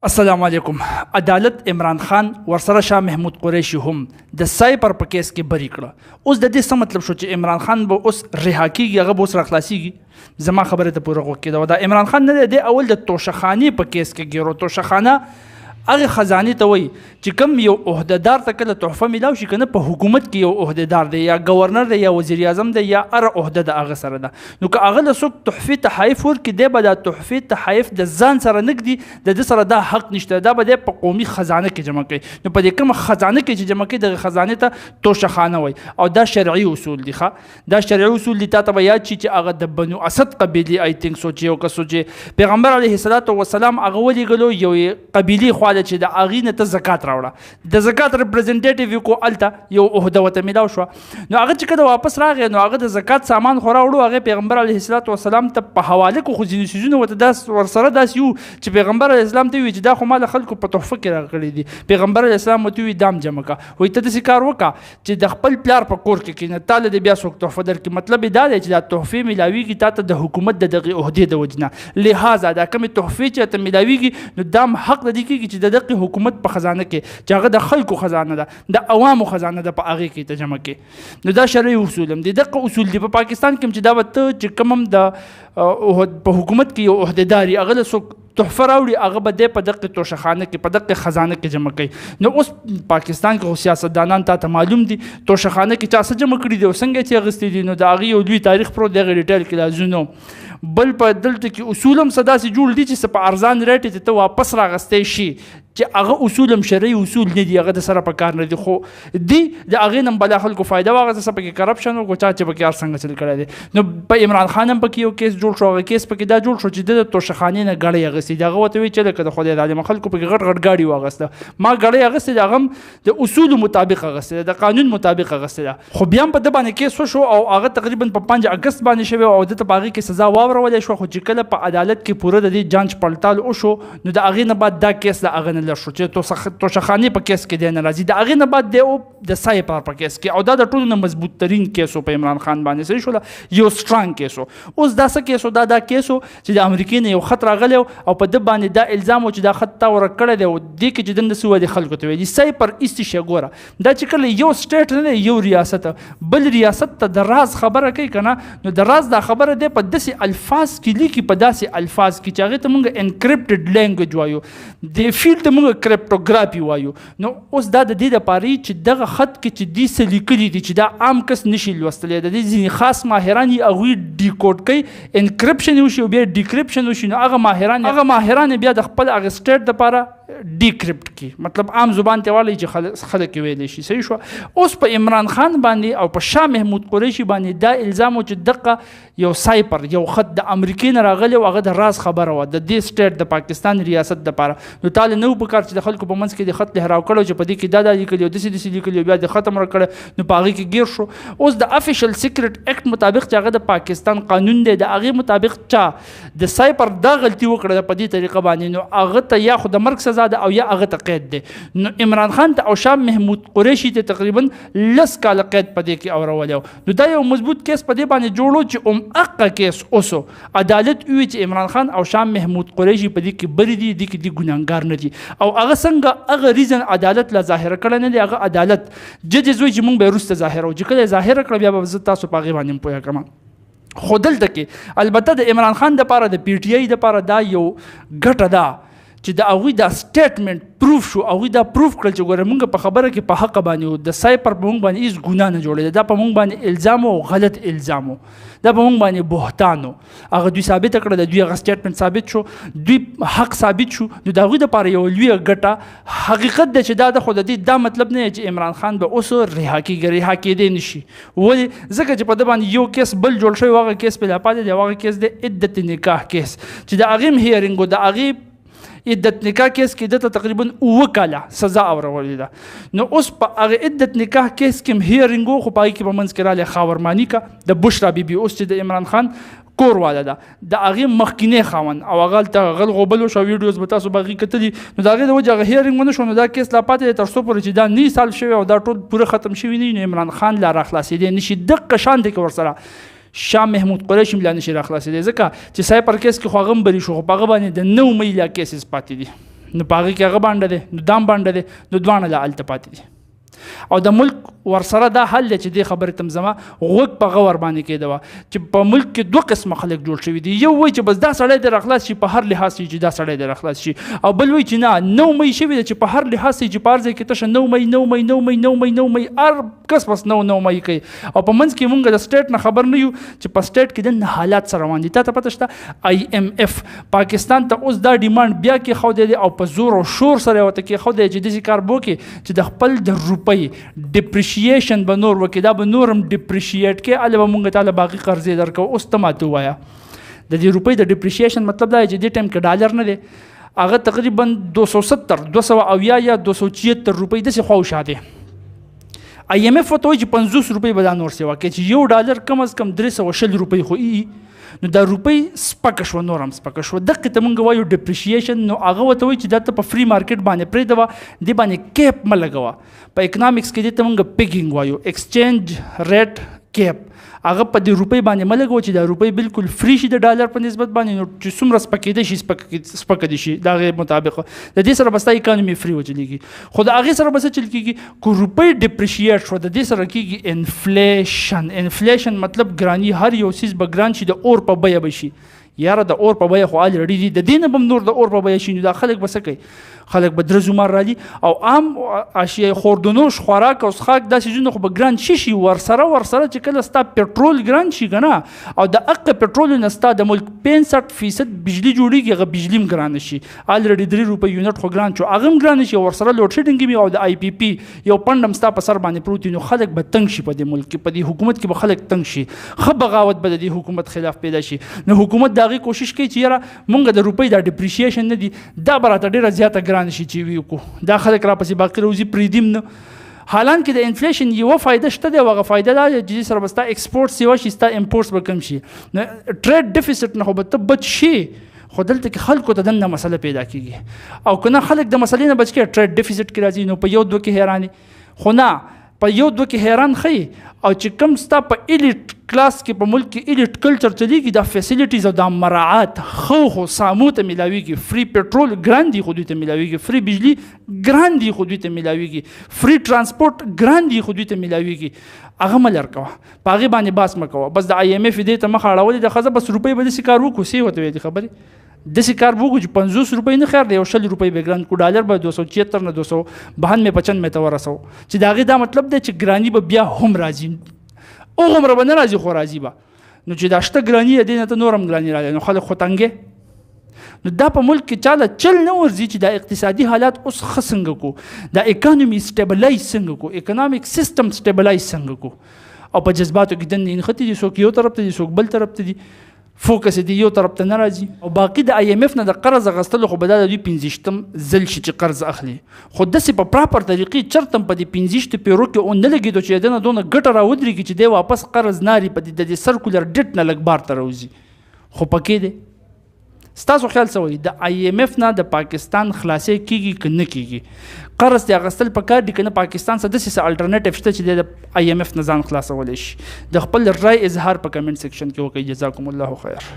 السلام علیکم. عدالت عمران خان ورسره شاه محمود قریشي هم د سایپر په کیس کې بری کړه. اوس د دې څه مطلب شو چې عمران خان به اوس رها کیږي، هغه به اوس راخلاصیږي؟ زما خبره ته پوره غوږ کېده. دا عمران خان نه دی، اول د توشخانې په کیس کې ګیرو. توشخانه هغه خزانې ته وایي چې کوم یو عهدهدار ته کله تحفه میلاو شي، کنه په حکومت کې یو عهدهدار دی یا گورنر دی یا وزیر اعظم دی یا هر عهده د هغه سره ده، نو که هغه له څوک تحفې تحایف ورکړي، دی به دا تحفې تحایف د ځان سره نه ږدي، د ده سره دا حق نشته، دا به دی په قومي خزانه کې جمع کوي. نو په دې کومه خزانه کې چې جمع کوي دغه خزانې ته توشخانه وایي، او دا شرعي اصول دي. دا شرعي اصول دي. تا ته به یاد شي چې هغه د بنو اسد قبیلې آی تھنک سوچي او که سوچي پیغمبر علیه السلام هغه ولېږلو یو قبیلې خواله چې د هغې نه ته زکات راوړه، د زکات ریپرزنټیټیو یې کو هلته یو عهده ورته میلاو شوه. نو هغه چې کله واپس راغی نو هغه د زکات سامان خو راوړو، هغې پیغمبر علیه السلام ته په حواله کړو، خو ځینې څیزونه ورته ورسره داسې وو چې پیغمبر علیه السلام ته ووایي چې دا خو ما له خلکو په تحفه کې راغلي دي. پیغمبر علیه السلام ورته ووایي دام جمع کړه، وایي ته داسې کار وکړه چې د خپل پلار په کور کې کښېنه، تا له دې بیا څوک تحفه درکړي. مطلب یې دا دی چې دا تحفې میلاویږي تا ته د حکومت د دغې عهدې د وجې نه، لہذا دا کومې تحفې چې ته میلاویږي نو دا حق د دې کېږي چې د دغې حکومت په خزانه کې چې هغه د خلکو خزانه ده، د عوامو خزانه ده، په هغې کې ته جمع کړي. نو دا شرعي اصول هم دي. دغه اصول دي په پاکستان کې چې دا به ته چې کوم هم د په حکومت کې یو عهدهدار وي، هغه له څوک تحفه راوړي، هغه به دی په دغه توشخانه کې په دغه خزانه کې جمع کوي. نو اوس پاکستان کې خو سیاستدانان تا ته معلوم دي توشخانه کې چا څه جمع کړي دي او څنګه یې اخیستي دي. نو د هغې یو لوی تاریخ پروت دی، هغې ډیټیل کې لازم بل په دلته کې اصول هم څه داسې جوړ دي چې څه په ارزان ریټ یې ته واپس راغستی شي، چې هغه اصول هم شرعي اصول نه دي، هغه د سره په کار نه دي، خو دي د هغې نه بلا خلکو فایده واخیسته، څه پکې کرپشن وکړو، چا چې پکې هر څنګه چل کړی دی. نو په عمران خان هم پکې یو کیس جوړ شو، هغه کیس پکې دا جوړ شو چې د توشخانې نه ګړۍ اخیستې دي. هغه ورته وایي چې لکه د خدای د عالمه خلکو پکې غټ غټ ګاډي واخیسته، ما ګړۍ اخیستې ده، هغه هم د اصولو مطابق اخیستې ده، د قانون مطابق اخیستې ده. خو بیا هم په ده باندې کیس وشو او هغه تقریبا په 5 اګست باندې شوی او ده ته په هغې کې سزا واورولی شوه. خو چې کله په عدالت کې پوره د دې جانچ پړتال وشو نو د هغې نه بعد دا کیس د هغه نه لږ شو چې توشخانې په کیس کې دی نه راځي، د هغې نه بعد دی د سایپر په کیس کې، او دا د ټولو نه مضبوط ترین کیس و په عمران خان باندې. صحیح شوله، یو سټرانګ کیس و. اوس دا څه کیس و؟ دا کیس و چې د امریکې نه یو خط راغلی او په ده باندې دا الزام و چې دا خط تا ورک کړی دی، او دې کې چې دنده څه ویلي خلکو ته ویلي سایپر ایستې شي. ګوره دا چې کله یو سټیټ نه دی، یو ریاست بل ریاست ته د راز خبره کوي که نه، نو د راز دا خبره دی په داسې الفاظ کې لیکي، په داسې الفاظ کې چې هغې ته موږ انکریپټډ لینګویج وایو، د فیلډ ته موږ کریپټوګرافي وایو. نو اوس دا د دې دپاره چې دغه خط کې چې دې څه لیکلي دي چې دا عام کس نشي لوستلی، د دې ځینې خاص ماهران یې هغوی ډیکوډ کوي، انکریپشن یې وشي او بیا ډیکریپشن وشي، نو هغه ماهران بیا د خپل هغه سټیټ دپاره ډیکریپټ کی، مطلب عام زبان ته والی چې خلک ویلی شي. صحیح شو. اوس په عمران خان باندې او په شاه محمود قریشي باندې دا الزام و چې دغه یو سایپر یو خط د امریکې نه راغلی او هغه د راز خبره وه د دې سټیټ د پاکستان ریاست دپاره. نو تا له نه و پکار چې د خلکو په منځ کې د خط لهراو کړی چې په دې کې دا لیکلي او داسې لیکلي او بیا د ختم را کړی، نو په هغې کې ګیر شو. اوس د افیشل سیکرټ ایکټ مطابق چې هغه د پاکستان قانون دی، د هغې مطابق چا د سایپر دا غلطي وکړه په دې طریقه باندې، نو هغه ته یا خو د مرګ سزا ده او یا هغه ته قید دی. نو عمران خان ته او شاه محمود قریشي ته تقریبا 10 کاله قید په دې کې اورولی. نو دا یو مضبوط کیس په دې باندې جوړو چې هغه کیس اوسو عدالت ووایي چې عمران خان او شاه محمود قریشي په دې کې بری دي، دې کې دي ګناهګار نه دي، او هغه څنګه هغه ریزن عدالت لا ظاهره کړی نه دی، هغه عدالت ججز وایي چې موږ به یې وروسته ظاهروو، چې کله یې ظاهره کړه بیا به زه تاسو په هغې باندې هم پوهه کړم. خو دلته کې البته د عمران خان دپاره د پی ټي آی دپاره دا یو ګټه ده چې د هغوی دا سټیټمنټ پروف شو، هغوی دا پروف کړل چې ګوره موږ په خبره کې په حقه باندې و، د سایپر په موږ باندې هېڅ ګناه نه جوړېده، دا په موږ باندې الزام و، غلط الزام و، دا په موږ باندې بهتان و. هغه دوی ثابته کړه، د دوی هغه سټیټمنټ ثابت شو، دوی حق ثابت شو. نو د هغوی دپاره یو لویه ګټه حقیقت دی چې دا د خو د دې دا مطلب نه دی چې عمران خان به اوس رها کېږي، رها کېدی نه شي. ولې؟ ځکه چې په ده باندې یو کیس بل جوړ شوی، هغه کیس پې لا پاتې دی، هغه کیس دی عدت نکاح کیس، چې د هغې هم هیرینګ و، د هغې عدت نکاح کیس کې دته تقریبا 9 کاله سزا اورولې ده. نو اوس په هغه عدت نکاح کیس کې هم هیرینګ و، خو په هغې کې په منځ کې راغلی خاورماني کا د بشرا بیبي، اوس چې د عمران خان کور والا ده، د هغې مخکینی خاوند او هغه هلته غلغوبل وشو، ویډیوز به تاسو به هغې کتلي، نو د هغې د وجې هغه هیرینګ ونه شو. نو دا کیس لا پاتې دی تر څو پورې چې دا نه سالف شوی او دا ټول پوره ختم شوي نه وي، نو عمران خان لا راخلاصېدی نه شي. دقه شان دی که ورسره شاه محمود قریشي هم لا نشي راخلاصېدی، ځکه چې سایپر کیس کې خو هغه هم بری شو، خو په هغه باندې د 9 مۍ لا کیسز پاتې دي. نو په هغې کې هغه بانډه دی نو دام بانډه دی نو دواړه لا هلته پاتې دي او د ملک ورسره دا حل دی چې دې خبرې ته زما غوږ په غور باندې کېده وه چې په ملک کې دوه قسمه خلک جوړ شوي دي یو وایي چې بس دا سړی دی راخلاص شي په هر لحاظ چې دا سړی دی راخلاص شي او بل وایي چې نه 9 مۍ شوي دی چې په هر لحاظ چې په هر ځای کې تشه 9 مۍ 9 مۍ 9 مۍ 9 مۍ 9 مۍ هر کس بس 9 مۍ کوي او په منځ کې مونږ د سټیټ نه خبر نه یو چې په سټیټ کې د حالات سره روان دي تا ته پته شته IMF پاکستان ته اوس دا ډیمانډ بیا کې ښودی دی او په زور او شور سره یې ورته کېښودی دی چې داسې کار به وکړي چې د خپل د روپۍ ډپریشیشن به نور وکړي دا به نور هم ډپریشیټ کې هلته به مونږ تعالی باقي قرضې درکوو اوس ته ماته ووایه د دې روپۍ د ډپریشیشن مطلب دا دی چې دې ټایم کې ډالر نه دی هغه تقریبا 270 270 یا 276 روپۍ داسې خواوشا دی IMF ورته وایي چې 50 روپۍ به دا نور سیوا کوي چې یو ډالر کم از کم 320 روپۍ خو نو دا روپۍ سپکه شوه نور هم سپکه شوه دقې ته مونږ وایو ډپریشیشن نو هغه ورته وایي چې دا ته په فری مارکیټ باندې پرېږده دې باندې کیپ مه لګوه په اکنامکس کې دې ته مونږ پیګینګ وایو ایکسچینج ریټ کیپ هغه په دې روپۍ باندې مه لګوه چې دا روپۍ بالکل فری شي د ډالر په نسبت باندې نو چې څومره سپکېدی شي سپکه دي شي د هغې مطابق د دې سره به ستا اکانومي فری وچلېږي خو د هغې سره به څه چل کېږي که روپۍ ډپریشیټ شوه د دې سره کېږي انفلیشن مطلب ګراني هر یو څیز به ګران شي د اور په بیه به شي یاره د اور په بیه خو الریډي دي د دې نه به هم نور د اور په بیه شي نو دا خلک به څه کوي خلک به درز مار رالي او عام اشیاء خوردنوش خوراک او څښاک دا څیزونه خو به ګران شي ورسره چې کله ستا پټرول ګران شي که نه او د هغه پټرول نه ستا د ملک 65% بجلي جوړېږي هغه بجلي هم ګرانه شي الریډي 3 روپۍ یونټ خو ګران شو هغه هم ګرانه شي ورسره لوډ شیډینګ وي او د IPP یو پنډ هم ستا په سر باندې پروت وي نو خلک به تنګ شي په دې ملک کې په دې حکومت کې به خلک تنګ شي ښه بغاوت به د دې حکومت خلاف پیدا شي نو حکومت د هغې کوشش کوي چې یاره مونږ د روپۍ دا ډپریشیشن نه دي دا به راته ډېره زیاته ګرانه شي چې وي وکړو دا خلک راپسې باقي روزي پرېږدیم نه حالانکه د انفلیشن یوه فایده شته دی او هغه فایده دا ده چې سره به ستا ایکسپورټ سیوا شي ستا امپورټس به کم شي نو ټریډ ډیفیسټ نه خو به ته بچ شي خو دلته کې خلکو ته دننه مسله پیدا کېږي او که نه خلک د مسلې نه بچ کړي ټریډ ډیفیسټ کې راځي نو په یو دوه کې حیرانې خو نه په یو دوه کې حیران ښیي او چې کم ستا په ایلیټ کلاس کې په ملک کې ایلیټ کلچر چلیږي دا فیسیلیټیز او دا مراعات خو سامو ته میلاویږي فری پټرول ګران دي خو دوی ته میلاویږي فری بجلی ګران دي خو دوی ته میلاویږي فری ترانسپورټ ګران دي خو دوی ته میلاویږي هغه مه لر کوه په هغې باندې باس مه کوه بس د IMF دې ته مخه اړولې ده ښځه بس روپۍ به داسې کار وکړو سی ورته ویلې خبرې داسې کار به وکړو چې 50 روپۍ نه خیر دی یو 100 روپۍ به ګران کړو ډالر به 276 نه 292 ته ورسوو چې د هغې دا مطلب دی چې ګراني به بیا هم راځي هغومره به نه راځي خو راځي به نو چې دا شته ګراني دې نه ته نور هم ګراني راځي نو خلک خو تنګې نو دا په ملک کې چاله چل نه ورځي چې دا اقتصادي حالات اوس ښه څنګه کو دا اکانومي سټیبلایز څنګه کو اکنامک سیستم سټیبلایز څنګه کو او په جذباتو کې دننه نښتې دي څوک یو طرف ته دي څوک بل طرف ته دي فوکس دی یو طرف ته نه راځي او باقي د IMF نه د قرض اخیستلو خو به دا د دوی 15 ځل شي چې قرض اخلي خو داسې په پراپر طریقې چرته په دې 15 پیرو کې ونه لګېدو چې دنه دونه ګټه راودرېږي چې دی واپس قرض ناري په د سرکولر ډیټ نه لږ بار ته راوځي خو پکې دی ستاسو خیال څه وایي د IMF نه د پاکستان خلاصې کېږي که نه کېږي قرض دې اخیستل پکار دي که نه پاکستان څه داسې څه الټرنیټیو شته چې د IMF نه ځان خلاصولی شي د خپل رای اظهار په کمنټ سیکشن کې وکړئ جزاکم الله خیر